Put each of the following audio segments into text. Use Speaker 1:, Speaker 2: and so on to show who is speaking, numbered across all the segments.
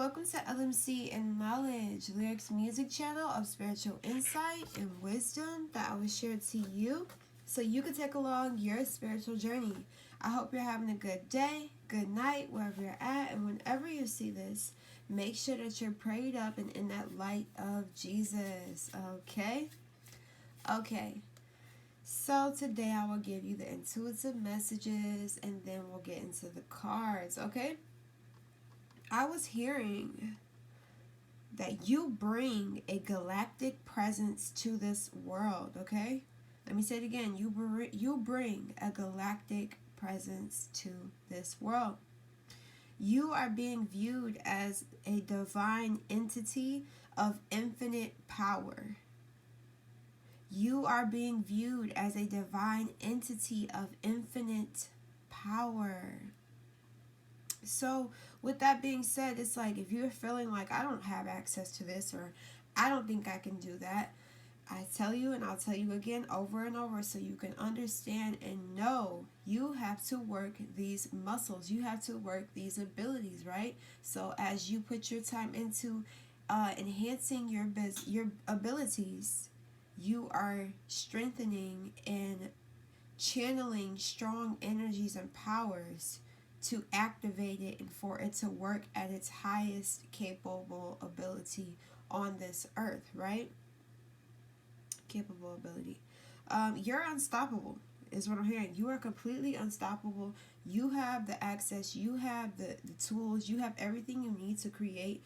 Speaker 1: welcome to LMC and Knowledge, Lyrics Music Channel of spiritual insight and wisdom that I will share to you so you can take along your spiritual journey. I hope you're having a good day, good night, wherever you're at, and whenever you see this, make sure that you're prayed up and in that light of Jesus, okay? Okay, so today I will give you the intuitive messages and then we'll get into the cards, okay? I was hearing that you bring a galactic presence to this world, okay? Let me say it again. You bring a galactic presence to this world. You are being viewed as a divine entity of infinite power. You are being viewed as a divine entity of infinite power. So with that being said, it's like if you're feeling like I don't have access to this or I don't think I can do that, I tell you and I'll tell you again over and over so you can understand and know you have to work these muscles. You have to work these abilities, right? So as you put your time into enhancing your abilities, you are strengthening and channeling strong energies and powers to activate it and for it to work at its highest capable ability on this earth, right? Capable ability. You're unstoppable is what I'm hearing. You are completely unstoppable. You have the access, you have the tools, you have everything you need to create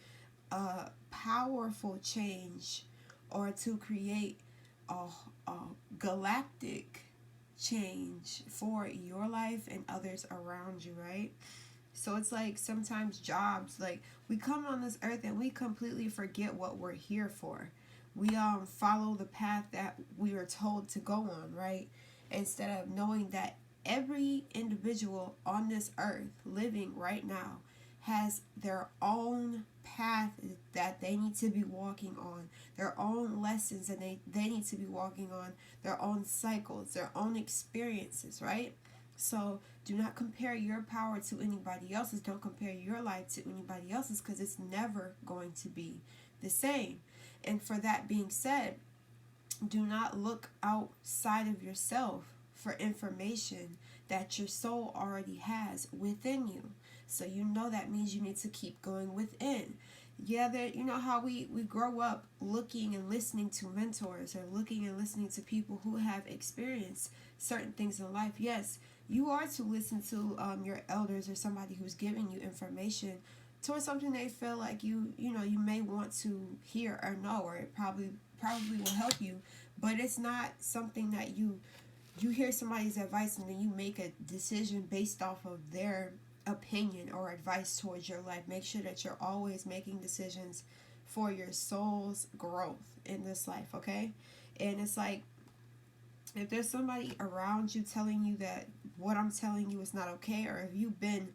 Speaker 1: a powerful change or to create a galactic change for your life and others around you, right? So it's like sometimes jobs, like we come on this earth and we completely forget what we're here for. We follow the path that we were told to go on, right? Instead of knowing that every individual on this earth living right now has their own path that they need to be walking on, their own lessons that they need to be walking on, their own cycles, their own experiences, right? So do not compare your power to anybody else's. Don't compare your life to anybody else's because it's never going to be the same. And for that being said, do not look outside of yourself for information that your soul already has within you. So you know that means you need to keep going within. Yeah, that you know how we grow up looking and listening to mentors or looking and listening to people who have experienced certain things in life. Yes, you are to listen to your elders or somebody who's giving you information towards something they feel like you may want to hear or know, or it probably will help you, but it's not something that you hear somebody's advice and then you make a decision based off of their opinion or advice towards your life. Make sure that you're always making decisions for your soul's growth in this life, okay? And it's like if there's somebody around you telling you that what I'm telling you is not okay, or if you've been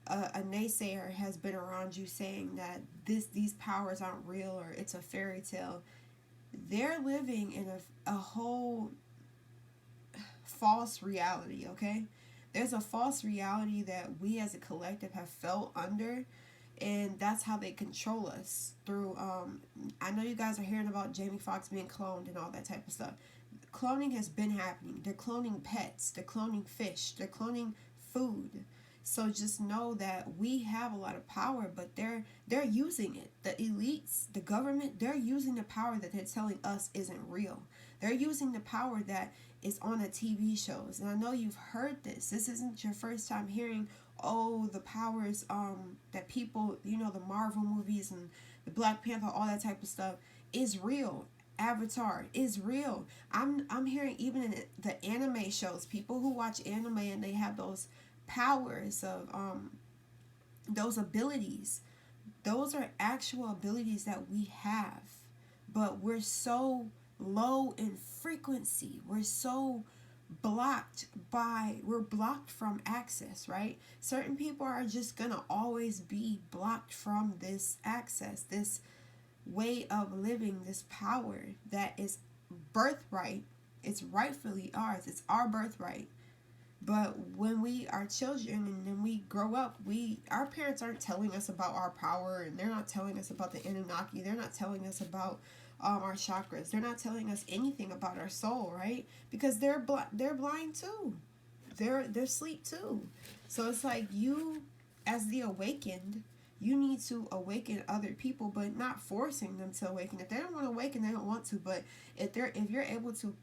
Speaker 1: a naysayer has been around you saying that these powers aren't real or it's a fairy tale, they're living in a whole false reality, okay? There's a false reality that we as a collective have felt under, and that's how they control us through I know you guys are hearing about Jamie Foxx being cloned and all that type of stuff. Cloning has been happening. They're cloning pets, they're cloning fish, they're cloning food. So just know that we have a lot of power, but they're using it. The elites, the government, they're using the power that they're telling us isn't real. They're using the power that is on the TV shows. And I know you've heard this. This isn't your first time hearing, oh, the powers that people, the Marvel movies and the Black Panther, all that type of stuff is real. Avatar is real. I'm hearing even in the anime shows, people who watch anime and they have those powers of those abilities, those are actual abilities that we have, but we're so low in frequency, we're so we're blocked from access, right? Certain people are just gonna always be blocked from this access, this way of living, this power that is birthright. It's rightfully ours. It's our birthright. But when we are children and then we grow up, our parents aren't telling us about our power, and they're not telling us about the Anunnaki. They're not telling us about our chakras. They're not telling us anything about our soul, right? Because they're blind too. They're asleep too. So it's like you, as the awakened, you need to awaken other people, but not forcing them to awaken. If they don't want to awaken, they don't want to. But if you're able to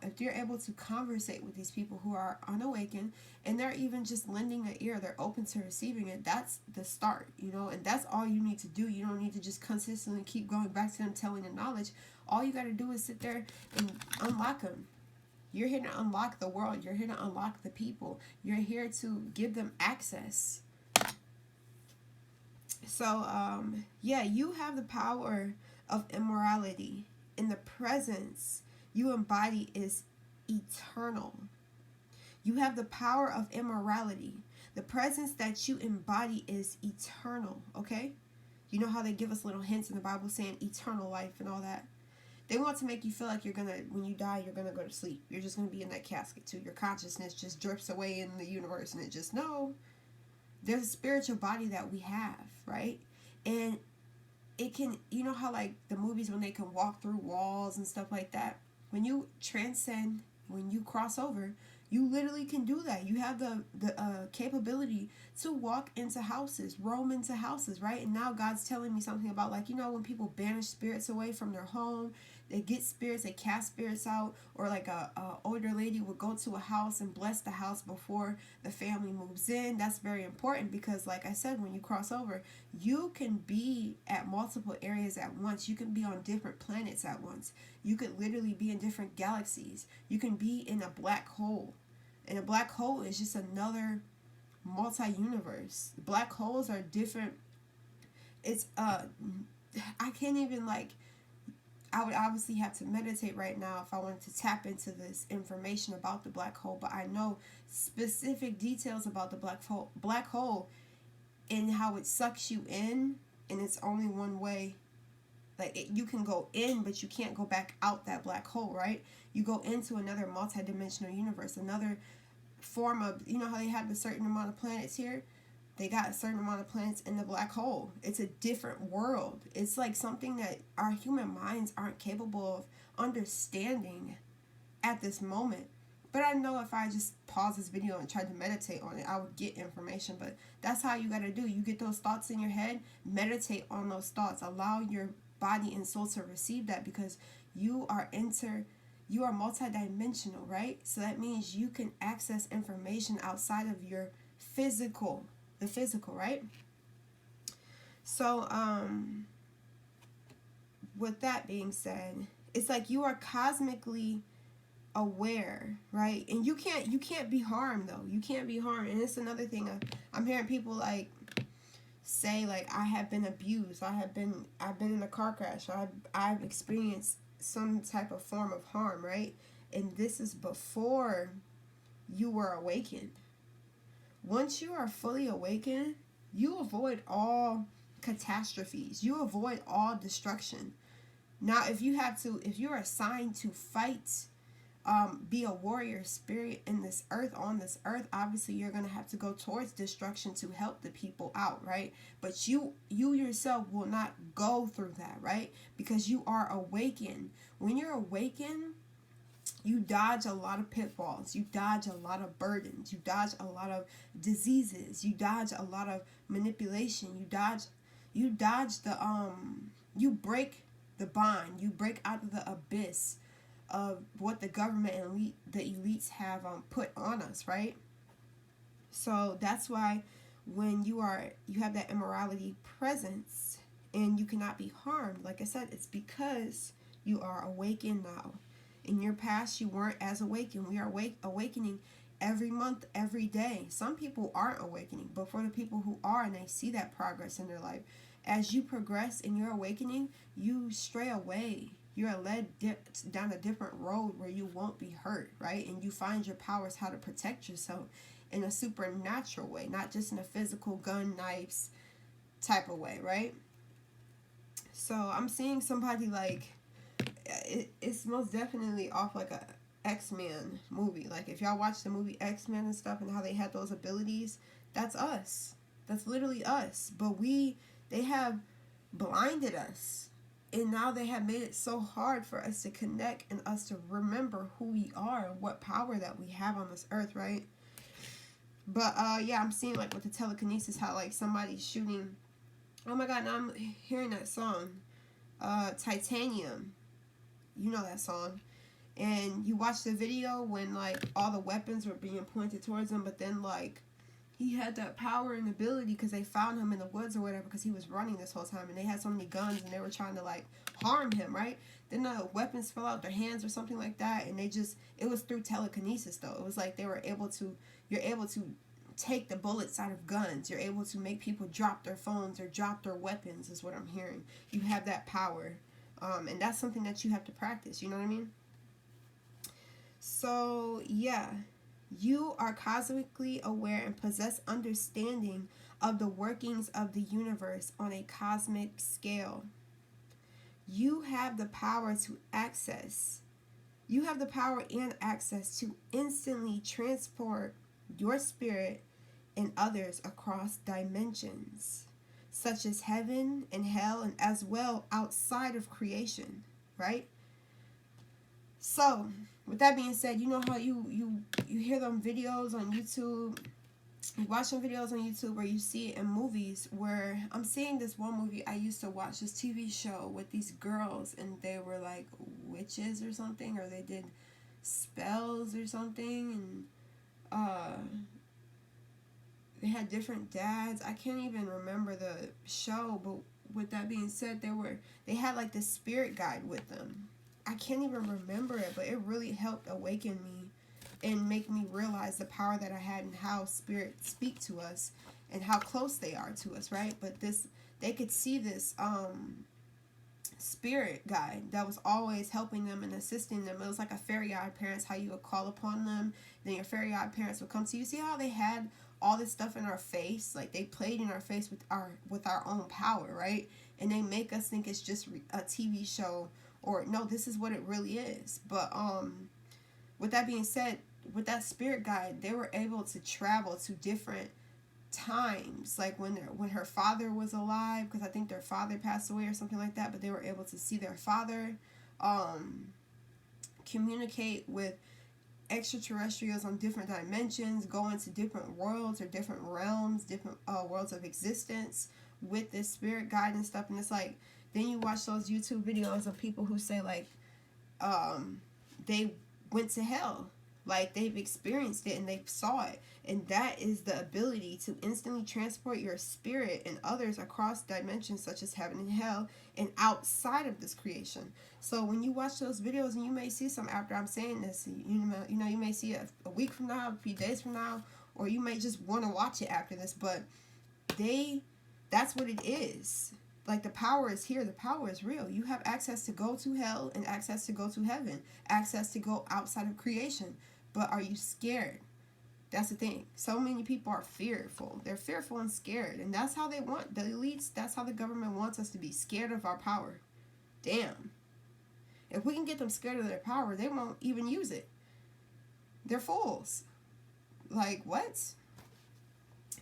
Speaker 1: if you're able to conversate with these people who are unawakened, and they're even just lending an ear, they're open to receiving it, that's the start, and that's all you need to do. You don't need to just consistently keep going back to them telling the knowledge. All you got to do is sit there and unlock them. You're here to unlock the world. You're here to unlock the people. You're here to give them access. So yeah, you have the power of immorality. In the presence you embody is eternal. You have the power of immorality. The presence that you embody is eternal, okay? You know how they give us little hints in the Bible saying eternal life and all that? They want to make you feel like when you die, you're going to go to sleep. You're just going to be in that casket too. Your consciousness just drifts away in the universe, and it just, no. There's a spiritual body that we have, right? And it can, you know how like the movies when they can walk through walls and stuff like that? When you transcend, when you cross over, you literally can do that. You have the capability to walk into houses, roam into houses, right? And now God's telling me something about, like, when people banish spirits away from their home, they get spirits, they cast spirits out, or like a older lady would go to a house and bless the house before the family moves in. That's very important because, like I said, when you cross over, you can be at multiple areas at once. You can be on different planets at once. You could literally be in different galaxies. You can be in a black hole. And a black hole is just another multi-universe. Black holes are different. It's I can't even, like, I would obviously have to meditate right now if I wanted to tap into this information about the black hole, but I know specific details about the black hole and how it sucks you in, and it's only one way. Like, you can go in, but you can't go back out that black hole, right? You go into another multidimensional universe, another form of, how they have a certain amount of planets here? They got a certain amount of planets in the black hole. It's a different world. It's like something that our human minds aren't capable of understanding at this moment. But I know if I just pause this video and tried to meditate on it, I would get information. But that's how you got to do. You get those thoughts in your head, meditate on those thoughts. Allow your body and soul to receive that, because you are multidimensional, right? So that means you can access information outside of your the physical, right? So with that being said, it's like you are cosmically aware, right? And you can't be harmed, though. You can't be harmed. And it's another thing I'm hearing people like say, like, I have been abused, I've been in a car crash, I've experienced some type of form of harm, right? And this is before you were awakened. Once you are fully awakened, you avoid all catastrophes. You avoid all destruction. Now, if you're assigned to fight, be a warrior spirit in this earth, on this earth, obviously you're going to have to go towards destruction to help the people out, right? But you yourself will not go through that, right? Because you are awakened. When you're awakened, you dodge a lot of pitfalls. You dodge a lot of burdens. You dodge a lot of diseases. You dodge a lot of manipulation. You dodge you break the bond. You break out of the abyss of what the government and the elites have put on us, right? So that's why when you have that immorality presence and you cannot be harmed, like I said, it's because you are awakened now. In your past, you weren't as awakened. We are awakening every month, every day. Some people aren't awakening, but for the people who are and they see that progress in their life, as you progress in your awakening, you stray away. You're led down a different road where you won't be hurt, right? And you find your powers, how to protect yourself in a supernatural way, not just in a physical gun, knives type of way, right? So I'm seeing somebody like, it's most definitely off like X-Men movie. Like, if y'all watch the movie X-Men and stuff and how they had those abilities, that's us. That's literally us. But they have blinded us. And now they have made it so hard for us to connect and us to remember who we are and what power that we have on this earth, right? But yeah, I'm seeing like with the telekinesis how like somebody's shooting. Oh my god, now I'm hearing that song. Titanium. You know that song. And you watch the video when like all the weapons were being pointed towards him, but then like he had that power and ability because they found him in the woods or whatever because he was running this whole time and they had so many guns and they were trying to like harm him, right? Then the weapons fell out their hands or something like that, and it was through telekinesis though. It was like you're able to take the bullets out of guns. You're able to make people drop their phones or drop their weapons is what I'm hearing. You have that power. And that's something that you have to practice, you know what I mean? So, yeah. You are cosmically aware and possess understanding of the workings of the universe on a cosmic scale. You have the power to access. You have the power and access to instantly transport your spirit and others across dimensions, such as heaven and hell, and as well outside of creation, right? So, with that being said, you know how you hear them videos on YouTube, you watch some videos on YouTube, or you see it in movies, where I'm seeing this one movie I used to watch, this TV show with these girls, and they were like witches or something, or they did spells or something, and they had different dads. I can't even remember the show, but with that being said, they had like this spirit guide with them. I can't even remember it, but it really helped awaken me and make me realize the power that I had and how spirits speak to us and how close they are to us, right? But they could see this spirit guide that was always helping them and assisting them. It was like a fairy godparents, how you would call upon them, then your fairy godparents would come to you. See how they had all this stuff in our face? Like, they played in our face with our own power, right? And they make us think it's just a TV show, or no, this is what it really is. But with that being said, with that spirit guide, they were able to travel to different times, like when her father was alive, because I think their father passed away or something like that, but they were able to see their father, communicate with extraterrestrials on different dimensions, go into different worlds or different realms, different worlds of existence with this spirit guide and stuff. And it's like, then you watch those YouTube videos of people who say like they went to hell, like they've experienced it and they saw it. And that is the ability to instantly transport your spirit and others across dimensions such as heaven and hell and outside of this creation. So when you watch those videos, and you may see some after I'm saying this, you may see it a week from now, a few days from now, or you may just want to watch it after this, but that's what it is. Like, the power is here. The power is real. You have access to go to hell and access to go to heaven, access to go outside of creation. But are you scared? That's the thing. So many people are fearful. They're fearful and scared. And that's how they want, the elites, that's how the government wants us to be, scared of our power. Damn. If we can get them scared of their power, they won't even use it. They're fools. Like, what?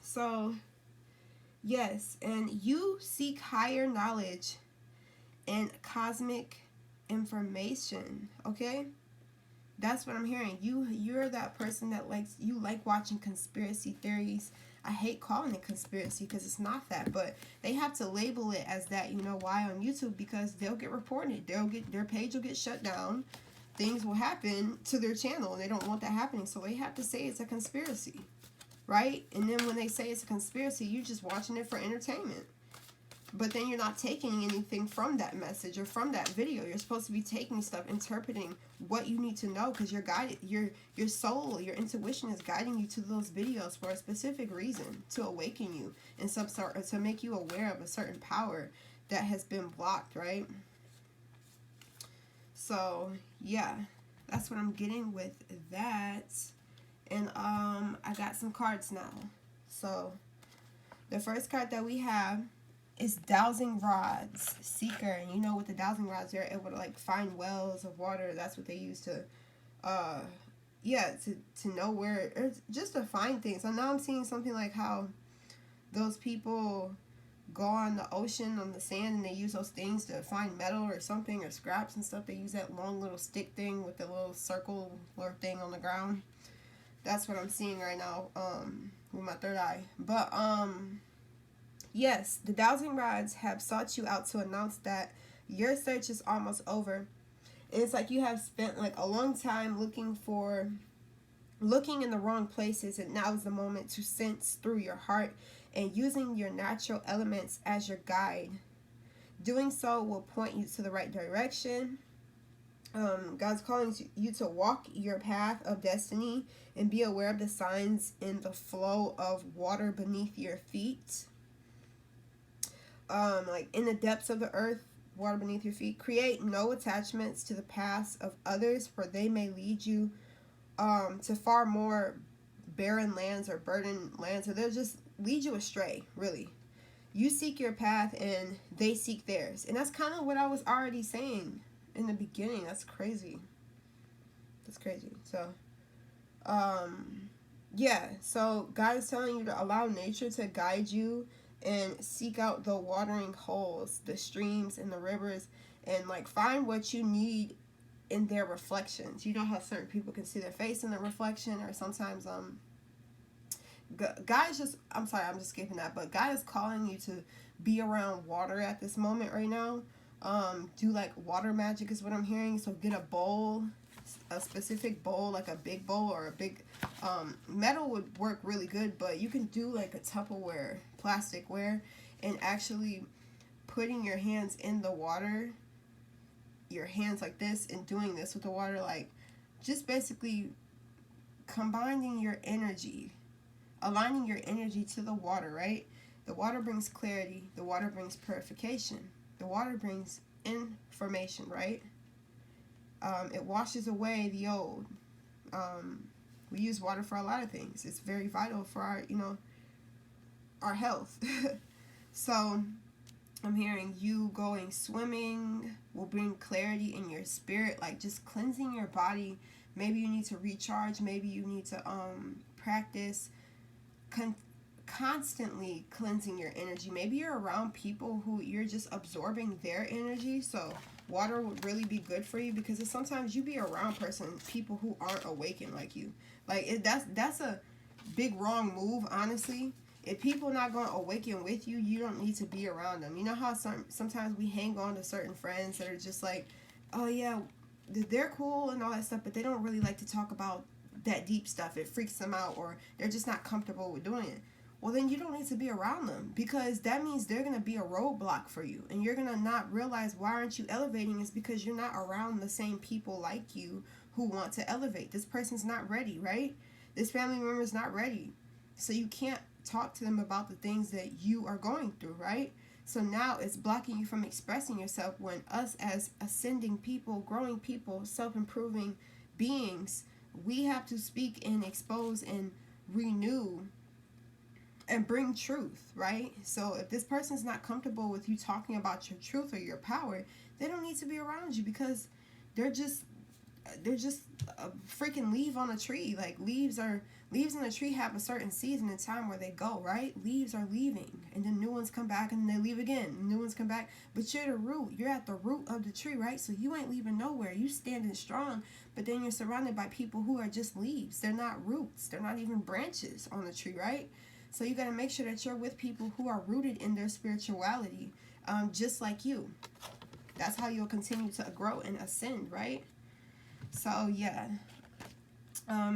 Speaker 1: So, yes, and you seek higher knowledge and cosmic information, okay? That's what I'm hearing. You're that person that you like watching conspiracy theories. I hate calling it conspiracy because it's not that, but they have to label it as that. You know why on YouTube? Because they'll get reported. Their page will get shut down. Things will happen to their channel, and they don't want that happening. So they have to say it's a conspiracy, right? And then when they say it's a conspiracy, you're just watching it for entertainment. But then you're not taking anything from that message or from that video. You're supposed to be taking stuff, interpreting what you need to know, because you're guided. Your soul, your intuition is guiding you to those videos for a specific reason, to awaken you in some sort, or to make you aware of a certain power that has been blocked, right? So yeah, that's what I'm getting with that. And I got some cards now. So the first card that we have is dowsing rods, seeker. And you know, with the dowsing rods, they're able to like find wells of water. That's what they use to yeah, to know where, or just to find things. And now I'm seeing something like how those people go on the ocean on the sand and they use those things to find metal or something, or scraps and stuff. They use that long little stick thing with the little circle or thing on the ground. That's what I'm seeing right now, with my third eye. But yes, the dowsing rods have sought you out to announce that your search is almost over. And it's like you have spent like a long time looking in the wrong places, and now is the moment to sense through your heart and using your natural elements as your guide. Doing so will point you to the right direction. God's calling you to walk your path of destiny and be aware of the signs in the flow of water beneath your feet. Like in the depths of the earth, water beneath your feet. Create no attachments to the paths of others, for they may lead you to far more barren lands or burdened lands, or they'll just lead you astray, really. You seek your path and they seek theirs. And that's kind of what I was already saying in the beginning. That's crazy. That's crazy. So, yeah. So God is telling you to allow nature to guide you and seek out the watering holes, the streams and the rivers, and like find what you need in their reflections. You know how certain people can see their face in the reflection, or sometimes God is just, I'm sorry, I'm just skipping that, but God is calling you to be around water at this moment right now. Do like water magic is what I'm hearing. So get a bowl, a specific bowl, like a big bowl or a big metal would work really good, but you can do like a Tupperware, plasticware, and actually putting your hands in the water, your hands like this, and doing this with the water, like just basically combining your energy, aligning your energy to the water, right? The water brings clarity, the water brings purification, the water brings information, right? It washes away the old. We use water for a lot of things. It's very vital for our, our health. So I'm hearing you going swimming will bring clarity in your spirit, like just cleansing your body. Maybe you need to recharge. Maybe you need to practice constantly cleansing your energy. Maybe you're around people who you're just absorbing their energy. So water would really be good for you, because sometimes you be around people who aren't awakened like you. Like that's a big wrong move, honestly. If people not going to awaken with you, you don't need to be around them. You know how sometimes we hang on to certain friends that are just like, oh yeah, they're cool and all that stuff, but they don't really like to talk about that deep stuff. It freaks them out, or they're just not comfortable with doing it. Well, then you don't need to be around them, because that means they're going to be a roadblock for you, and you're going to not realize why aren't you elevating. It's because you're not around the same people like you who want to elevate. This person's not ready, right? This family member is not ready. So you can't talk to them about the things that you are going through, right? So now it's blocking you from expressing yourself, when us as ascending people, growing people, self-improving beings, we have to speak and expose and renew and bring truth, right? So if this person's not comfortable with you talking about your truth or your power, they don't need to be around you, because they're just a freaking leaf on a tree. Like leaves in a tree have a certain season and time where they go, right? Leaves are leaving, and then new ones come back, and then they leave again, and new ones come back. But you're the root. You're at the root of the tree, right? So you ain't leaving nowhere. You standing strong, but then you're surrounded by people who are just leaves. They're not roots. They're not even branches on the tree, right? So you got to make sure that you're with people who are rooted in their spirituality, just like you. That's how you'll continue to grow and ascend, right? So yeah,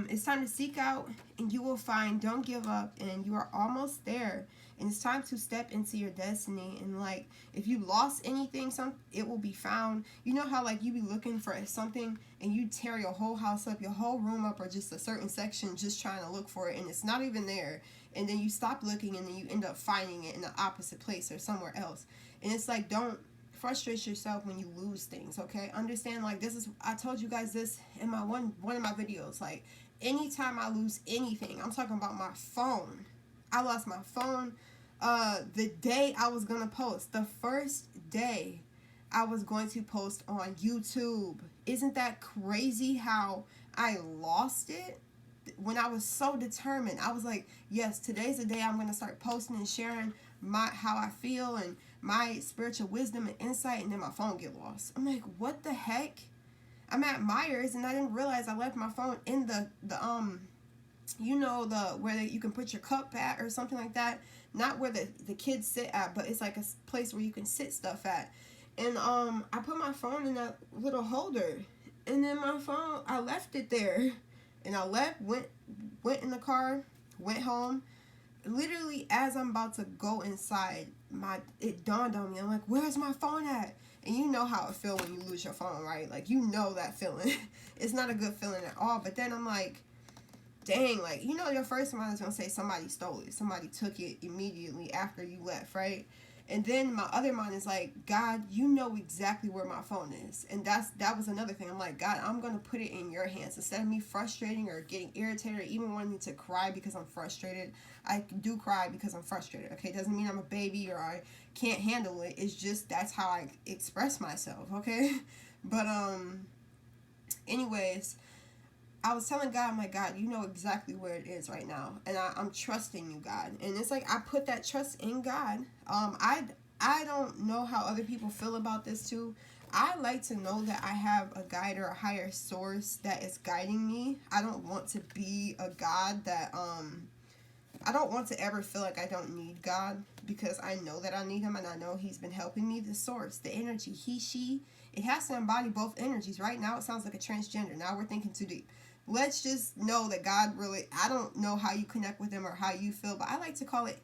Speaker 1: it's time to seek out, and you will find. Don't give up, and you are almost there. And it's time to step into your destiny. And like, if you lost anything, it will be found. You know how like you be looking for something, and you tear your whole house up, your whole room up, or just a certain section, just trying to look for it, and it's not even there. And then you stop looking, and then you end up finding it in the opposite place or somewhere else. And it's like, don't frustrate yourself when you lose things, okay? Understand, like, I told you guys this in my one of my videos. Like, anytime I lose anything, I'm talking about my phone. I lost my phone the day I was gonna post. The first day I was going to post on YouTube. Isn't that crazy how I lost it when I was so determined. I was like, yes, today's the day I'm going to start posting and sharing how I feel and my spiritual wisdom and insight, and then my phone get lost. I'm like, what the heck? I'm at Myers and I didn't realize I left my phone in the you know, the where you can put your cup at or something like that. Not where the kids sit at, but it's like a place where you can sit stuff at. And I put my phone in that little holder, and then my phone, I left it there. And I left, went in the car, went home. Literally, as I'm about to go inside, it dawned on me. I'm like, where's my phone at? And you know how it feels when you lose your phone, right? Like, you know that feeling. It's not a good feeling at all. But then I'm like, dang, like, you know, your first mind is going to say somebody stole it. Somebody took it immediately after you left, right? And then my other mind is like, God, you know exactly where my phone is. And that was another thing. I'm like, God, I'm going to put it in your hands. Instead of me frustrating or getting irritated or even wanting to cry because I'm frustrated, I do cry because I'm frustrated, okay? It doesn't mean I'm a baby or I can't handle it. It's just that's how I express myself, okay? But, anyways, I was telling God, I'm like, God, you know exactly where it is right now. And I'm trusting you, God. And it's like I put that trust in God. I don't know how other people feel about this too. I like to know that I have a guide or a higher source that is guiding me. I don't want to be a God that, I don't want to ever feel like I don't need God, because I know that I need him and I know he's been helping me. The source, the energy, he, she, it has to embody both energies. Right now it sounds like a transgender. Now we're thinking too deep. Let's just know that God really, I don't know how you connect with him or how you feel, but I like to call it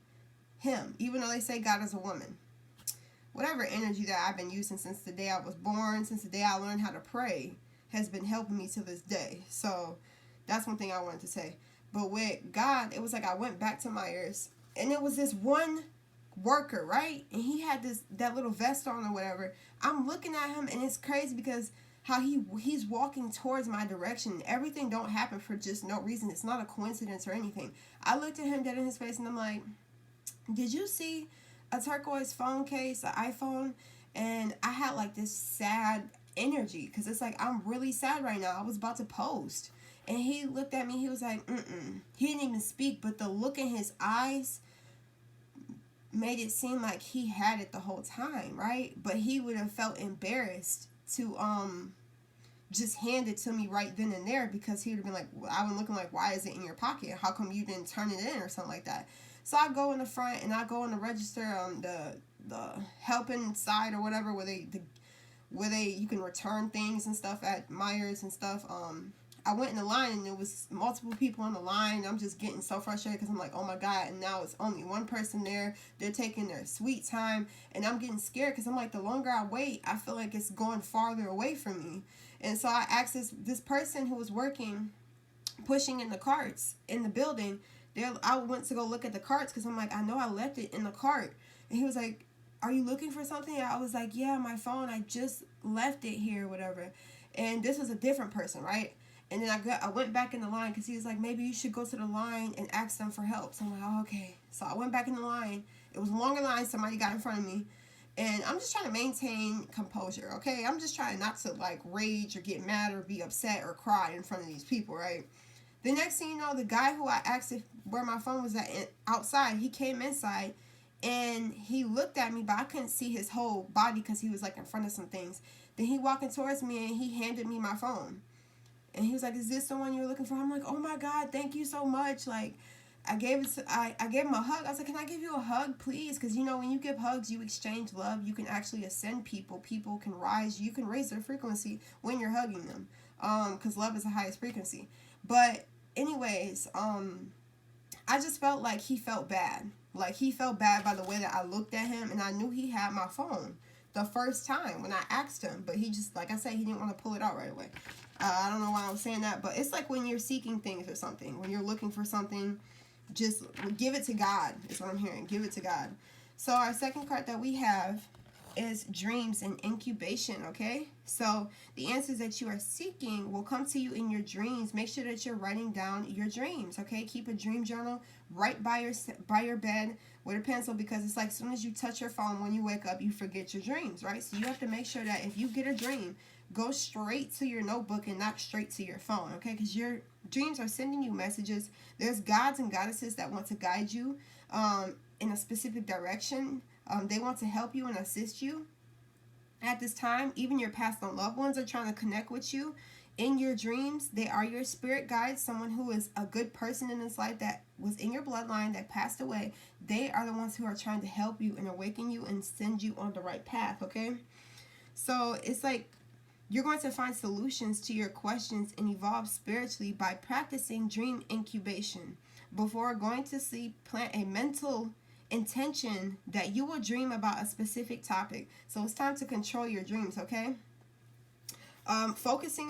Speaker 1: him, even though they say God is a woman. Whatever energy that I've been using since the day I was born, since the day I learned how to pray, has been helping me to this day. So that's one thing I wanted to say. But with God, it was like I went back to Myers, and it was this one worker, right? And he had that little vest on or whatever. I'm looking at him, and it's crazy because how he's walking towards my direction. Everything don't happen for just no reason. It's not a coincidence or anything. I looked at him dead in his face, and I'm like, did you see a turquoise phone case, an iPhone? And I had like this sad energy because it's like I'm really sad right now. I was about to post. And he looked at me. He was like, He didn't even speak, but the look in his eyes made it seem like he had it the whole time, right? But he would have felt embarrassed to just hand it to me right then and there, because he would have been like, I was looking like, why is it in your pocket? How come you didn't turn it in or something like that? So I go in the front and I go in the register on the helping side or whatever, where you can return things and stuff at Myers and stuff. I went in the line and there was multiple people on the line. I'm just getting so frustrated because I'm like, oh my God, and now it's only one person there. They're taking their sweet time, and I'm getting scared because I'm like, the longer I wait, I feel like it's going farther away from me. And so I asked this person who was working, pushing in the carts in the building. I went to go look at the carts because I'm like, I know I left it in the cart. And he was like, are you looking for something? And I was like, yeah, my phone, I just left it here, whatever. And this was a different person, right? And then I went back in the line because he was like, maybe you should go to the line and ask them for help. So I'm like, oh, okay. So I went back in the line. It was a longer line. Somebody got in front of me. And I'm just trying to maintain composure, okay? I'm just trying not to, like, rage or get mad or be upset or cry in front of these people, right? The next thing you know, the guy who I asked where my phone was at outside, he came inside. And he looked at me, but I couldn't see his whole body because he was, like, in front of some things. Then he walking towards me, and he handed me my phone. And he was like, is this the one you were looking for? I'm like, oh my God, thank you so much. Like, I gave him a hug. I was like, can I give you a hug, please? Because, you know, when you give hugs, you exchange love. You can actually ascend people. People can rise. You can raise their frequency when you're hugging them. Because love is the highest frequency. But anyways, I just felt like he felt bad. Like, he felt bad by the way that I looked at him. And I knew he had my phone the first time when I asked him. But he just, like I said, he didn't want to pull it out right away. I don't know why I was saying that, but it's like when you're seeking things or something. When you're looking for something, just give it to God, is what I'm hearing. Give it to God. So our second card that we have is dreams and incubation, okay? So the answers that you are seeking will come to you in your dreams. Make sure that you're writing down your dreams, okay? Keep a dream journal right by your bed, with a pencil, because it's like as soon as you touch your phone when you wake up, you forget your dreams, right? So you have to make sure that if you get a dream, go straight to your notebook and not straight to your phone, okay? Because your dreams are sending you messages. There's gods and goddesses that want to guide you in a specific direction. They want to help you and assist you at this time. Even your past and loved ones are trying to connect with you in your dreams. They are your spirit guides, someone who is a good person in this life that was in your bloodline that passed away. They are the ones who are trying to help you and awaken you and send you on the right path, okay? So it's like you're going to find solutions to your questions and evolve spiritually by practicing dream incubation. Before going to sleep, plant a mental intention that you will dream about a specific topic. So it's time to control your dreams, okay? Focusing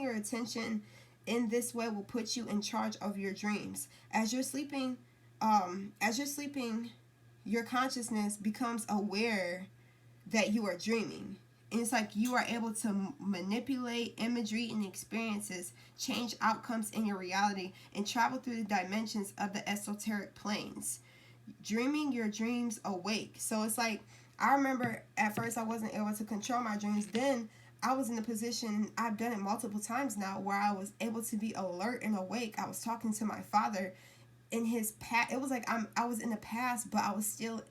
Speaker 1: your attention in this way will put you in charge of your dreams. As you're sleeping, your consciousness becomes aware that you are dreaming. And it's like you are able to manipulate imagery and experiences, change outcomes in your reality, and travel through the dimensions of the esoteric planes. Dreaming your dreams awake. So it's like, I remember at first I wasn't able to control my dreams. Then I was in a position, I've done it multiple times now, where I was able to be alert and awake. I was talking to my father in his past. It was like I was in the past, but I was still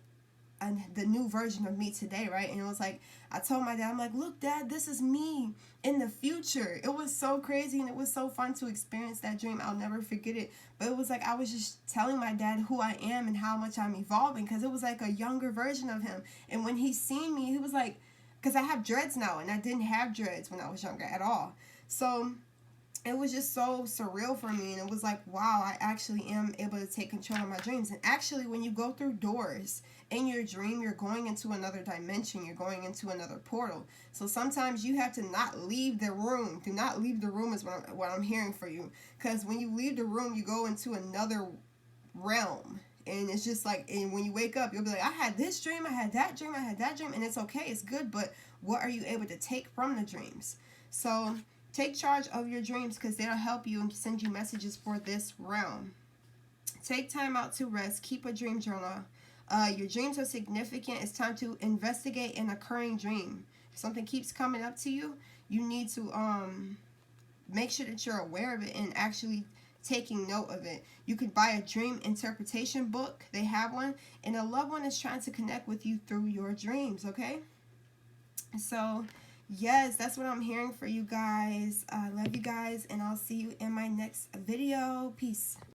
Speaker 1: the new version of me today, right? And it was like, I told my dad, I'm like, look, Dad, this is me in the future. It was so crazy, and it was so fun to experience that dream. I'll never forget it. But it was like I was just telling my dad who I am and how much I'm evolving, because it was like a younger version of him. And when he seen me, he was like, because I have dreads now, and I didn't have dreads when I was younger at all. So it was just so surreal for me, and it was like, wow, I actually am able to take control of my dreams. And actually, when you go through doors in your dream, you're going into another dimension, you're going into another portal. So sometimes you have to not leave the room. Do not leave the room is what I'm hearing for you, because when you leave the room, you go into another realm. And it's just like, and when you wake up, you'll be like, I had this dream, I had that dream, I had that dream, and it's okay, it's good, but what are you able to take from the dreams? So take charge of your dreams, because they'll help you and send you messages for this realm. Take time out to rest. Keep a dream journal. Your dreams are significant. It's time to investigate an occurring dream. If something keeps coming up to you, you need to make sure that you're aware of it and actually taking note of it. You could buy a dream interpretation book. They have one. And a loved one is trying to connect with you through your dreams, okay? So yes, that's what I'm hearing for you guys. I love you guys, and I'll see you in my next video. Peace.